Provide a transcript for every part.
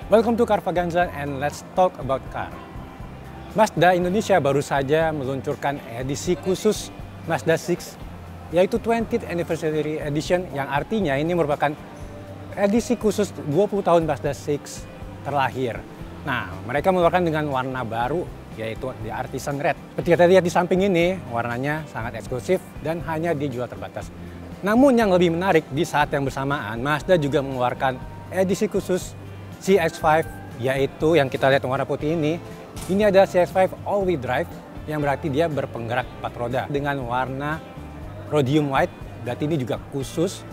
Welcome to Carvaganza and let's talk about car. Mazda Indonesia baru saja meluncurkan edisi khusus Mazda 6, yaitu 20th Anniversary Edition, yang artinya ini merupakan edisi khusus 20 tahun Mazda 6 terlahir. Nah, mereka mengeluarkan dengan warna baru, yaitu di Artisan Red. Seperti kita lihat di samping ini, warnanya sangat eksklusif dan hanya dijual terbatas. Namun yang lebih menarik, di saat yang bersamaan, Mazda juga mengeluarkan edisi khusus CX-5, yaitu yang kita lihat warna putih ini. Ini adalah CX-5 all-wheel drive, yang berarti dia berpenggerak 4 roda dengan warna rhodium white. Berarti ini juga khusus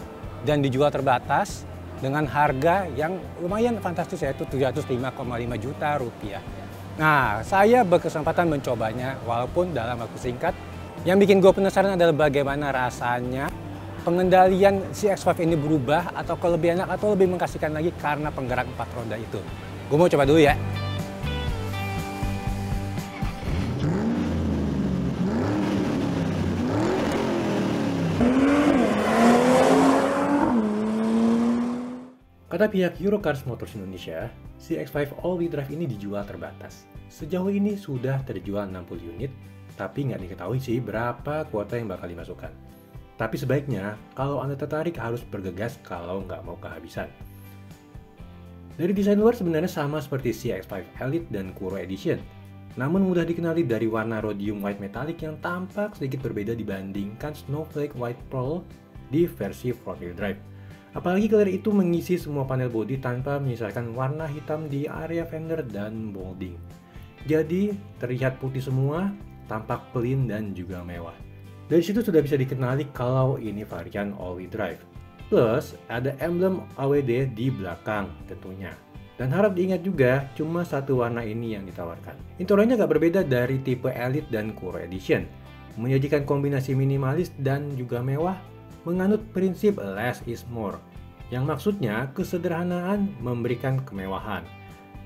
dan dijual terbatas dengan harga yang lumayan fantastis, yaitu 705,5 juta rupiah. Nah, saya berkesempatan mencobanya walaupun dalam waktu singkat. Yang bikin gue penasaran adalah bagaimana rasanya pengendalian CX-5 ini berubah, atau lebih enak atau lebih mengasihkan lagi karena penggerak 4 roda itu. Gue mau coba dulu ya. Kata pihak Eurocars Motors Indonesia, CX-5 all-wheel drive ini dijual terbatas. Sejauh ini sudah terjual 60 unit, tapi nggak diketahui sih berapa kuota yang bakal dimasukkan. Tapi sebaiknya, kalau Anda tertarik harus bergegas kalau nggak mau kehabisan. Dari desain luar sebenarnya sama seperti CX-5 Elite dan Kuro Edition, namun mudah dikenali dari warna rhodium white metallic yang tampak sedikit berbeda dibandingkan Snowflake White Pearl di versi front-wheel drive. Apalagi color itu mengisi semua panel bodi tanpa menyisakan warna hitam di area fender dan molding. Jadi, terlihat putih semua, tampak clean dan juga mewah. Dari situ sudah bisa dikenali kalau ini varian all-wheel drive. Plus, ada emblem AWD di belakang tentunya. Dan harap diingat juga, cuma satu warna ini yang ditawarkan. Interiornya gak berbeda dari tipe Elite dan Kuro Edition. Menyajikan kombinasi minimalis dan juga mewah, menganut prinsip less is more. Yang maksudnya, kesederhanaan memberikan kemewahan.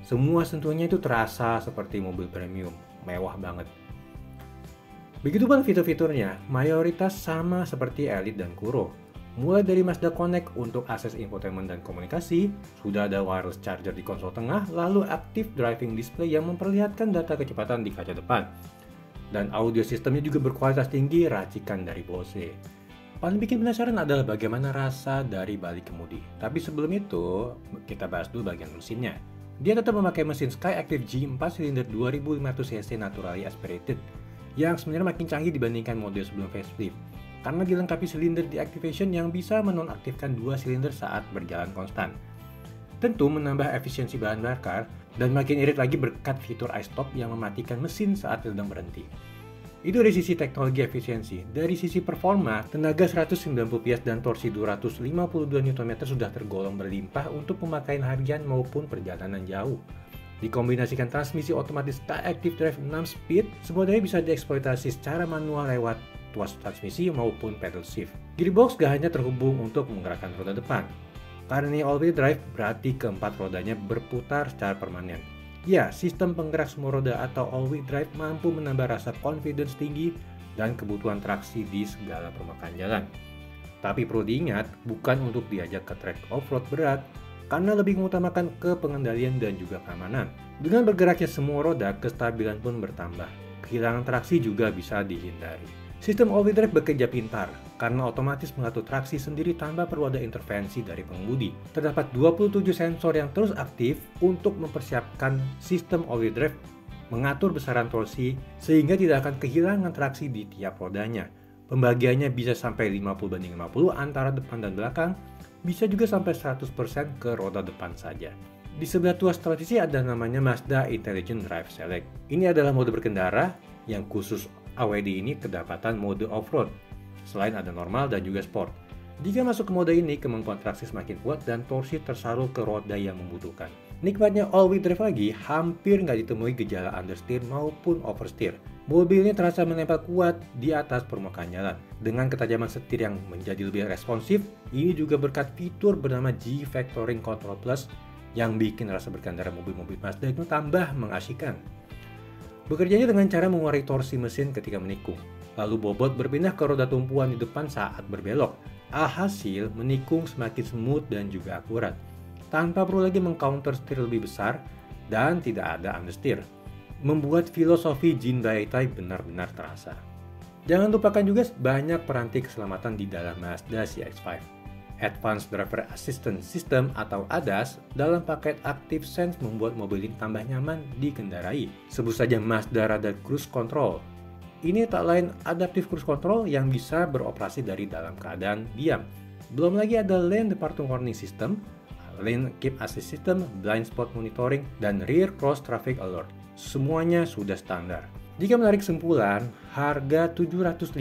Semua sentuhnya itu terasa seperti mobil premium, mewah banget. Begitupun fitur-fiturnya, mayoritas sama seperti Elite dan Kuro. Mulai dari Mazda Connect untuk akses infotainment dan komunikasi, sudah ada wireless charger di konsol tengah, lalu active driving display yang memperlihatkan data kecepatan di kaca depan. Dan audio sistemnya juga berkualitas tinggi, racikan dari Bose. Paling bikin penasaran adalah bagaimana rasa dari balik kemudi. Tapi sebelum itu, kita bahas dulu bagian mesinnya. Dia tetap memakai mesin Skyactiv G 4 silinder 2500 cc naturally aspirated, yang sebenarnya makin canggih dibandingkan model sebelum facelift, karena dilengkapi silinder deactivation yang bisa menonaktifkan 2 silinder saat berjalan konstan. Tentu menambah efisiensi bahan bakar, dan makin irit lagi berkat fitur iStop yang mematikan mesin saat sedang berhenti. Itu dari sisi teknologi efisiensi. Dari sisi performa, tenaga 190 PS dan torsi 252 Nm sudah tergolong berlimpah untuk pemakaian harian maupun perjalanan jauh. Dikombinasikan transmisi otomatis Skyactiv Drive 6 speed, semuanya bisa dieksploitasi secara manual lewat tuas transmisi maupun pedal shift. Gearbox gak hanya terhubung untuk menggerakkan roda depan. Karena ini all-wheel drive, berarti keempat rodanya berputar secara permanen. Ya, sistem penggerak semua roda atau all-wheel drive mampu menambah rasa confidence tinggi dan kebutuhan traksi di segala permukaan jalan. Tapi perlu diingat, bukan untuk diajak ke trek off-road berat, karena lebih mengutamakan ke pengendalian dan juga keamanan. Dengan bergeraknya semua roda, kestabilan pun bertambah. Kehilangan traksi juga bisa dihindari. Sistem all-wheel drive bekerja pintar, karena otomatis mengatur traksi sendiri tanpa perlu ada intervensi dari pengemudi. Terdapat 27 sensor yang terus aktif untuk mempersiapkan sistem all-wheel drive, mengatur besaran torsi, sehingga tidak akan kehilangan traksi di tiap rodanya. Pembagiannya bisa sampai 50/50 antara depan dan belakang, bisa juga sampai 100% ke roda depan saja. Di sebelah tuas transmisi ada namanya Mazda Intelligent Drive Select. Ini adalah mode berkendara yang khusus AWD ini kedapatan mode off-road. Selain ada normal dan juga sport. Jika masuk ke mode ini, kemampuan traksi semakin kuat dan torsi tersalur ke roda yang membutuhkan. Nikmatnya all-wheel drive lagi, hampir nggak ditemui gejala understeer maupun oversteer. Mobil ini terasa menempel kuat di atas permukaan jalan. Dengan ketajaman setir yang menjadi lebih responsif, ini juga berkat fitur bernama G-Factoring Control Plus yang bikin rasa berkendara mobil-mobil Mazda itu tambah mengasyikan. Bekerjanya dengan cara mengurangi torsi mesin ketika menikung, lalu bobot berpindah ke roda tumpuan di depan saat berbelok. Alhasil, menikung semakin smooth dan juga akurat. tanpa perlu lagi meng-counter setir lebih besar dan tidak ada understeer. Membuat filosofi Jin Baitai benar-benar terasa. Jangan lupakan juga banyak peranti keselamatan di dalam Mazda CX-5. Advanced Driver Assistance System atau ADAS dalam paket Active Sense membuat mobil ini tambah nyaman dikendarai. Sebut saja Mazda Radar Cruise Control. Ini tak lain Adaptive Cruise Control yang bisa beroperasi dari dalam keadaan diam. Belum lagi ada Lane Departure Warning System, Lane Keep Assist System, Blind Spot Monitoring, dan Rear Cross Traffic Alert. Semuanya sudah standar. Jika menarik kesimpulan, harga 705,5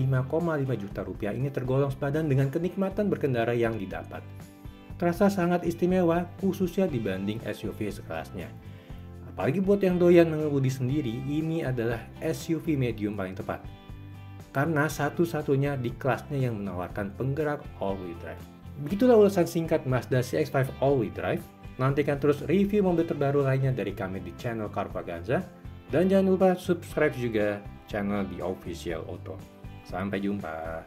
juta rupiah ini tergolong sepadan dengan kenikmatan berkendara yang didapat. Terasa sangat istimewa, khususnya dibanding SUV sekelasnya. Apalagi buat yang doyan mengemudi sendiri, ini adalah SUV medium paling tepat. Karena satu-satunya di kelasnya yang menawarkan penggerak all-wheel drive. Begitulah ulasan singkat Mazda CX-5 all-wheel drive. Nantikan terus review mobil terbaru lainnya dari kami di channel Carvaganza. Dan jangan lupa subscribe juga channel The Official Auto. Sampai jumpa.